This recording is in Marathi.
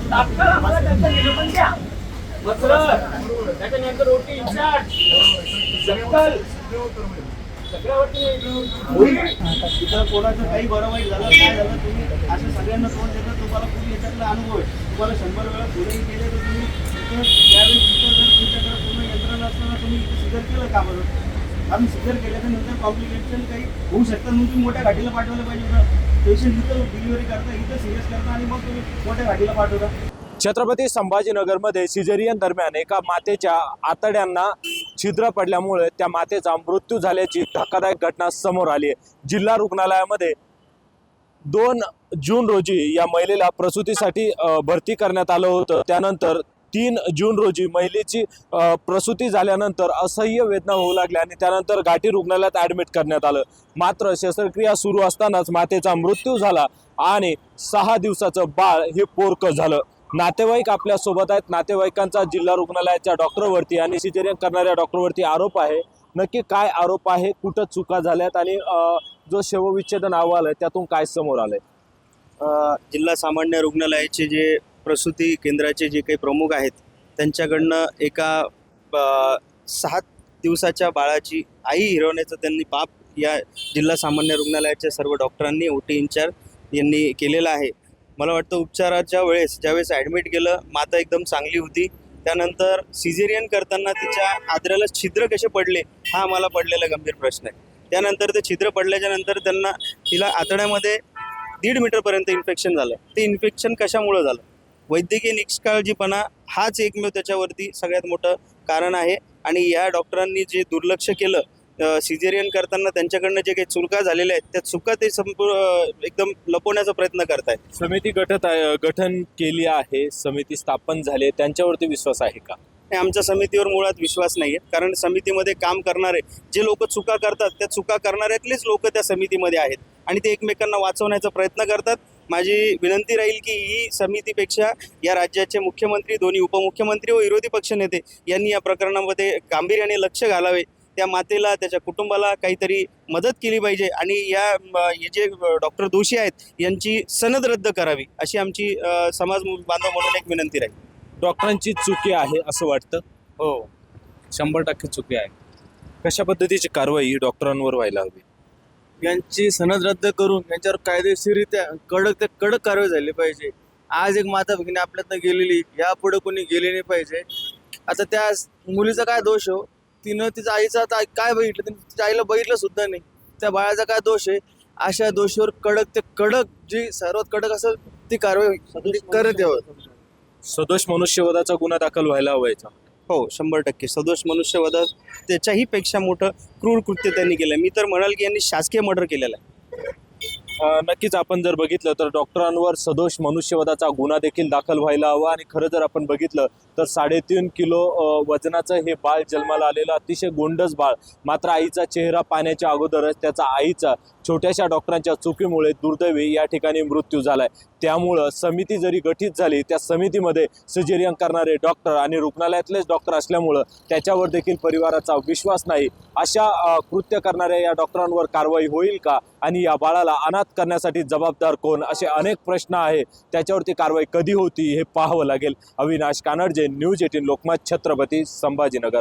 तात्काळ आम्हाला त्यांचं निवेदन द्या. त्याच्यानंतर रोटी इन्चार्ज जक्कल चक्रवर्ती तिथं कोणाचं काही बरं वाईट झालं काय झालं तुम्ही असं सगळ्यांना तोंड देता. तुम्हाला पूर्ण याच्यातला अनुभव आहे. तुम्हाला 100 वेळा पुढेही केले तर तुम्ही त्यावेळेस तिथं जर तुमच्याकडे पूर्ण यंत्रणा असताना तुम्ही इथं सिजर केलं का बरं? कारण सिजर केल्याच्या नंतर कॉम्प्लिकेशन काही होऊ शकतात म्हणून तुम्ही मोठ्या घाटीला पाठवलं पाहिजे होतं. पेशंट इथं डिलिव्हरी करता इथं सिरियस करता आणि मग तुम्ही मोठ्या घाटीला पाठवता. छत्रपती संभाजीनगरमध्ये सिझेरियन दरम्यान एका मातेच्या आतड्यांना छिद्र पडल्यामुळे त्या मातेचा मृत्यू झाल्याची धक्कादायक घटना समोर आली आहे. जिल्हा रुग्णालयामध्ये 2 जून रोजी या महिलेला प्रसूतीसाठी भरती करण्यात आलं होतं. त्यानंतर 3 जून रोजी महिलेची प्रसूती झाल्यानंतर असह्य वेदना होऊ लागल्या आणि त्यानंतर घाटी रुग्णालयात ॲडमिट करण्यात आलं. मात्र शस्त्रक्रिया सुरू असतानाच मातेचा मृत्यू झाला आणि 6 दिवसाचं बाळ हे पोरकं झालं. नातेवाईक आपल्या सोबत आहेत. नातेवाईकांचा जिल्हा रुग्णालयाच्या डॉक्टरवरती आणि सिझेरियन करणाऱ्या डॉक्टरवरती आरोप आहे. नक्की काय आरोप आहे, कुठं चुका झाल्यात आणि जो शवविच्छेदन अहवाल आहे त्यातून काय समोर आलंय? जिल्हा सामान्य रुग्णालयाचे जे प्रसूती केंद्राचे जे काही प्रमुख आहेत त्यांच्याकडनं एका 6 दिवसाच्या बाळाची आई हिरवण्याचं त्यांनी पाप या जिल्हा सामान्य रुग्णालयाच्या सर्व डॉक्टरांनी ओटी इन्चार्ज यांनी केलेलं आहे. मला वाटतं उपचाराच्या वेळेस ज्यावेळेस ॲडमिट केलं माता एकदम चांगली होती. त्यानंतर सिझेरियन करताना तिच्या आतड्याला छिद्र कसे पडले हा आम्हाला पडलेला गंभीर प्रश्न आहे. त्यानंतर ते छिद्र पडल्याच्या नंतर तिला आतड्यामध्ये 1.5 मीटरपर्यंत इन्फेक्शन झालं. ते इन्फेक्शन कशामुळं झालं? वैद्यकीय निष्काळजीपणा हाच एकमेव त्याच्यावरती सगळ्यात मोठं कारण आहे. आणि या डॉक्टरांनी जे दुर्लक्ष केलं सिझेरियन करताना त्यांच्याकडनं जे काही चुका झालेल्या आहेत त्या चुका ते एकदम लपवण्याचा प्रयत्न करतायत. समिती गठन केली आहे, समिती स्थापन झाली, त्यांच्यावरती विश्वास आहे का? आमच्या समितीवर मुळात विश्वास नाही आहे. कारण समितीमध्ये काम करणारे जे लोक चुका करतात त्या चुका करणाऱ्यातलेच लोक त्या समितीमध्ये आहेत आणि ते एकमेकांना वाचवण्याचा प्रयत्न करतात. माझी विनंती राहील की ही समितीपेक्षा या राज्याचे मुख्यमंत्री, दोन्ही उपमुख्यमंत्री व विरोधी पक्षनेते यांनी या प्रकरणामध्ये गांभीर्याने लक्ष घालावे. त्या मातेला, त्याच्या कुटुंबाला काहीतरी मदत केली पाहिजे आणि हे जे डॉक्टर दोषी आहेत यांची सनद रद्द करावी अशी आमची समाज बांधव म्हणून एक विनंती राहील. डॉक्टरांची चुकी आहे असं वाटतं? हो, 100% चुकी आहे. कशा पद्धतीची कारवाई ही डॉक्टरांवर व्हायला हवी? यांची सनद रद्द करून यांच्यावर कायदेशीररित्या कडक कारवाई झाली पाहिजे. आज एक माता भगिनी आपल्यातनं गेलेली, यापुढे कोणी गेले नाही पाहिजे. आता त्या मुलीचा काय दोष हो? तिनं तिच्या आईचा आता काय बघितलं, तिच्या आईला बघितलं सुद्धा नाही. त्या बाळाचा काय दोष आहे? अशा दोषीवर कडक जी सर्वात कडक असेल ती कारवाई करत यावं. सदोष मनुष्यवधाचा गुन्हा दाखल व्हायला हवायचा. हो, 100% सदोष मनुष्यवध त्याच्याही पेक्षा मोठं क्रूर कृत्य त्यांनी केलं. मी तर म्हणाल की यांनी शासकीय मर्डर केलेला आहे. नक्कीच आपण जर बघितलं तर डॉक्टरांवर सदोष मनुष्यवधाचा गुन्हा देखील दाखल व्हायला हवा. आणि खरं जर आपण बघितलं तर 3.5 किलो वजनाचं हे बाळ जन्माला आलेलं अतिशय गोंडस बाळ. मात्र आईचा चेहरा पाहण्याच्या अगोदरच त्याचा आईचा छोट्याशा डॉक्टरांच्या चुकीमुळे दुर्दैवी या ठिकाणी मृत्यू झालाय. त्यामुळं समिती जरी गठीत झाली त्या समितीमध्ये सिझेरियन करणारे डॉक्टर आणि रुग्णालयातलेच डॉक्टर असल्यामुळं त्याच्यावर देखील परिवाराचा विश्वास नाही. अशा कृत्य करणाऱ्या या डॉक्टरांवर कारवाई होईल का आणि या बाळाला अनाथ करण्यासाठी जबाबदार कोण, असे अनेक प्रश्न आहे. त्याच्यावरती कारवाई कधी होती हे पाहावं लागेल. अविनाश कानडजे, न्यूज 18 लोकमत, छत्रपती संभाजीनगर.